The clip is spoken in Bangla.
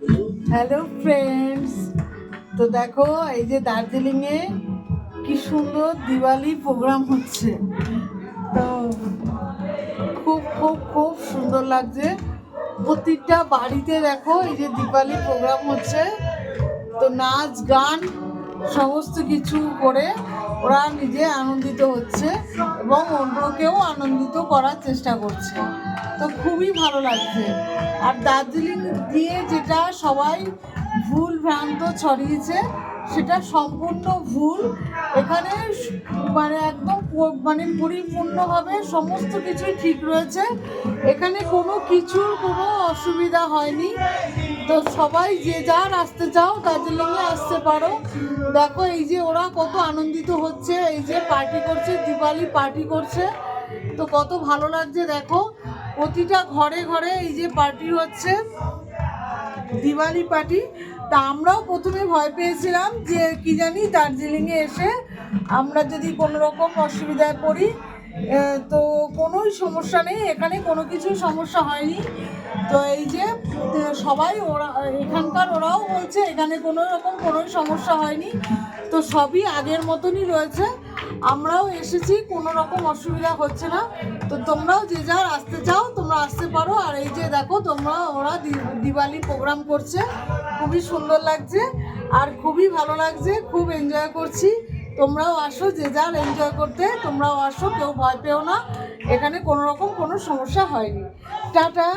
হ্যালো ফ্রেন্ডস, তো দেখো এই যে দার্জিলিংয়ে কি সুন্দর দিওয়ালি প্রোগ্রাম হচ্ছে। তো খুব খুব খুব সুন্দর লাগছে। প্রতিটা বাড়িতে দেখো এই যে দিওয়ালি প্রোগ্রাম হচ্ছে। তো নাচ গান সমস্ত কিছু করে ওরা নিজে আনন্দিত হচ্ছে এবং অন্যকেও আনন্দিত করার চেষ্টা করছে। তো খুবই ভালো লাগছে। আর দার্জিলিং দিয়ে যেটা সবাই ভুল ভ্রান্ত ছড়িয়েছে সেটা সম্পূর্ণ ভুল। এখানে মানে একদম মানে পরিপূর্ণভাবে সমস্ত কিছুই ঠিক রয়েছে। এখানে কোনো কিছুর কোনো অসুবিধা হয়নি। তো সবাই যে যার আসতে চাও দার্জিলিংয়ে আসতে পারো। দেখো এই যে ওরা কত আনন্দিত হচ্ছে, এই যে পার্টি করছে, দিওয়ালি পার্টি করছে। তো কত ভালো লাগছে দেখো, প্রতিটা ঘরে ঘরে এই যে পার্টি হচ্ছে, দিওয়ালি পার্টি। তা আমরাও প্রথমে ভয় পেয়েছিলাম যে কি জানি দার্জিলিংয়ে এসে আমরা যদি কোনো রকম অসুবিধায় পড়ি। তো কোনোই সমস্যা নেই, এখানে কোনো কিছুই সমস্যা হয়নি। তো এই যে সবাই ওরা এখানকার ওরাও বলছে এখানে কোনো রকম কোনোই সমস্যা হয়নি। তো সবই আগের মতনই রয়েছে। আমরাও এসেছি, কোনো রকম অসুবিধা হচ্ছে না। তো তোমরাও যে যার আসতে চাও তোমরা আসতে পারো। আর এই যে দেখো ওরা দিওয়ালি প্রোগ্রাম করছে, খুবই সুন্দর লাগছে আর খুবই ভালো লাগছে, খুব এনজয় করছি। তোমরাও আসো, যে যার এনজয় করতে তোমরাও আসো, কেউ ভয় পেও না, এখানে কোনো রকম কোনো সমস্যা হয়নি। টাটা।